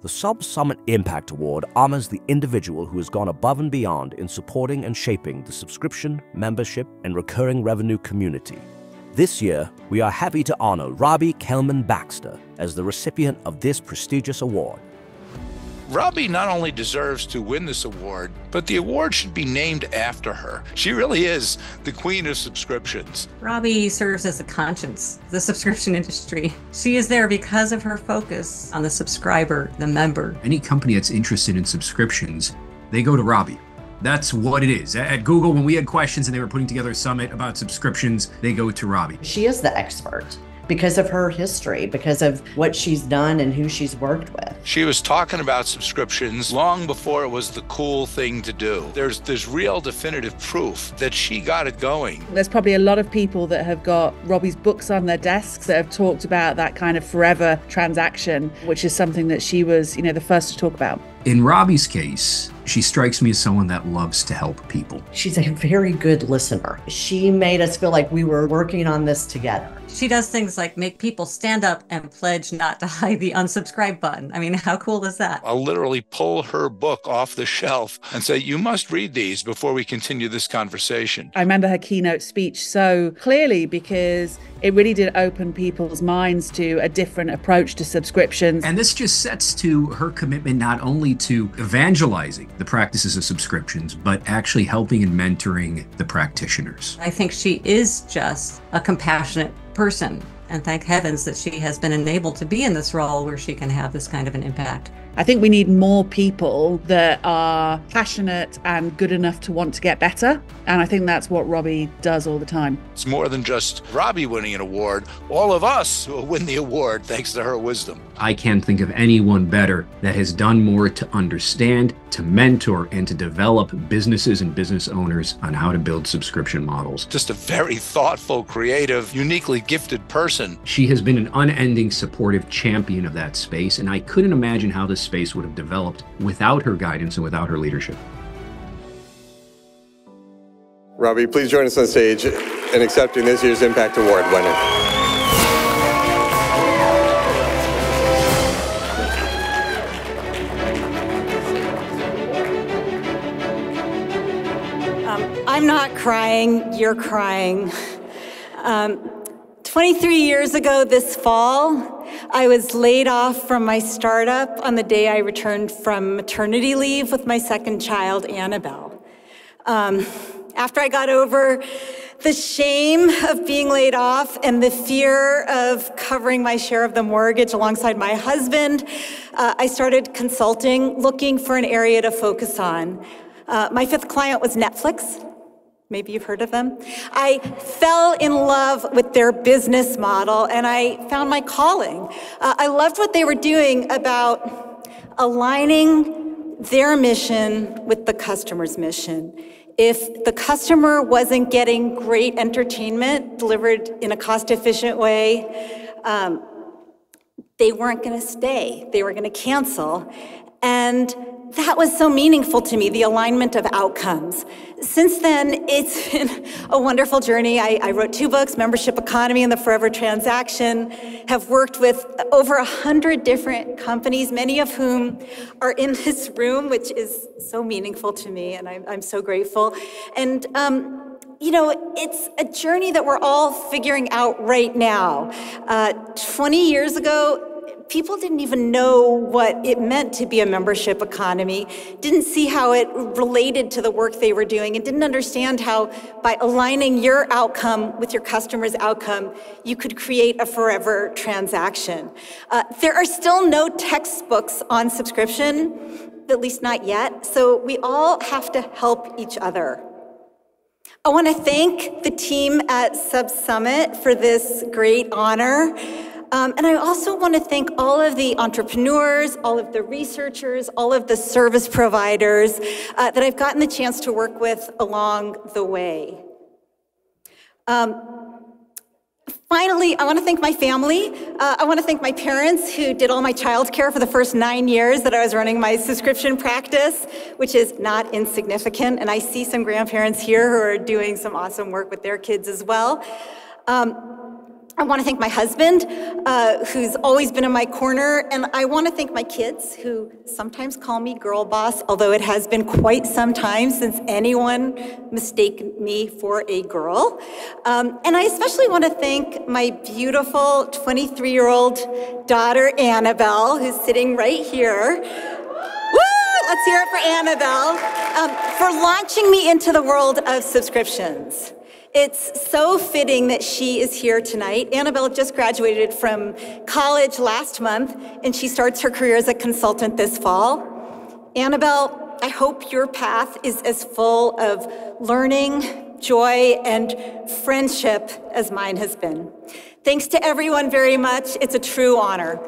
The SubSummit Impact Award honors the individual who has gone above and beyond in supporting and shaping the subscription, membership, and recurring revenue community. This year, we are happy to honor Robbie Kellman Baxter as the recipient of this prestigious award. Robbie not only deserves to win this award, but the award should be named after her. She really is the queen of subscriptions. Robbie serves as the conscience of the subscription industry. She is there because of her focus on the subscriber, the member. Any company that's interested in subscriptions, they go to Robbie. That's what it is. At Google, when we had questions and they were putting together a summit about subscriptions, they go to Robbie. She is the expert because of her history, because of what she's done and who she's worked with. She was talking about subscriptions long before it was the cool thing to do. There's real definitive proof that she got it going. There's probably a lot of people that have got Robbie's books on their desks that have talked about that kind of forever transaction, which is something that she was, the first to talk about. In Robbie's case, she strikes me as someone that loves to help people. She's a very good listener. She made us feel like we were working on this together. She does things like make people stand up and pledge not to hide the unsubscribe button. I mean, how cool is that? I'll literally pull her book off the shelf and say, you must read these before we continue this conversation. I remember her keynote speech so clearly because it really did open people's minds to a different approach to subscriptions. And this just sets to her commitment not only to evangelizing the practices of subscriptions, but actually helping and mentoring the practitioners. I think she is just a compassionate person. And thank heavens that she has been enabled to be in this role where she can have this kind of an impact. I think we need more people that are passionate and good enough to want to get better. And I think that's what Robbie does all the time. It's more than just Robbie winning an award. All of us will win the award thanks to her wisdom. I can't think of anyone better that has done more to understand, to mentor, and to develop businesses and business owners on how to build subscription models. Just a very thoughtful, creative, uniquely gifted person. She has been an unending supportive champion of that space, and I couldn't imagine how this space would have developed without her guidance and without her leadership. Robbie, please join us on stage in accepting this year's Impact Award winner. I'm not crying, you're crying. 23 years ago this fall, I was laid off from my startup on the day I returned from maternity leave with my second child, Annabelle. After I got over the shame of being laid off and the fear of covering my share of the mortgage alongside my husband, I started consulting, looking for an area to focus on. My fifth client was Netflix. Maybe you've heard of them. I fell in love with their business model and I found my calling. I loved what they were doing about aligning their mission with the customer's mission. If the customer wasn't getting great entertainment delivered in a cost-efficient way, they weren't going to stay. They were going to cancel. And that was so meaningful to me, the alignment of outcomes. Since then, it's been a wonderful journey. I wrote 2 books, Membership Economy and the Forever Transaction, have worked with over 100 different companies, many of whom are in this room, which is so meaningful to me, and I'm so grateful. And it's a journey that we're all figuring out right now. 20 years ago, people didn't even know what it meant to be a membership economy, didn't see how it related to the work they were doing, and didn't understand how by aligning your outcome with your customer's outcome, you could create a forever transaction. There are still no textbooks on subscription, at least not yet, so we all have to help each other. I want to thank the team at SubSummit for this great honor. And I also want to thank all of the entrepreneurs, all of the researchers, all of the service providers that I've gotten the chance to work with along the way. Finally, I want to thank my family. I want to thank my parents who did all my childcare for the first 9 years that I was running my subscription practice, which is not insignificant. And I see some grandparents here who are doing some awesome work with their kids as well. I want to thank my husband, who's always been in my corner, and I want to thank my kids, who sometimes call me girl boss, although it has been quite some time since anyone mistaken me for a girl. And I especially want to thank my beautiful 23-year-old daughter, Annabelle, who's sitting right here. Let's hear it for Annabelle, for launching me into the world of subscriptions. It's so fitting that she is here tonight. Annabelle just graduated from college last month, and she starts her career as a consultant this fall. Annabelle, I hope your path is as full of learning, joy, and friendship as mine has been. Thanks to everyone very much. It's a true honor.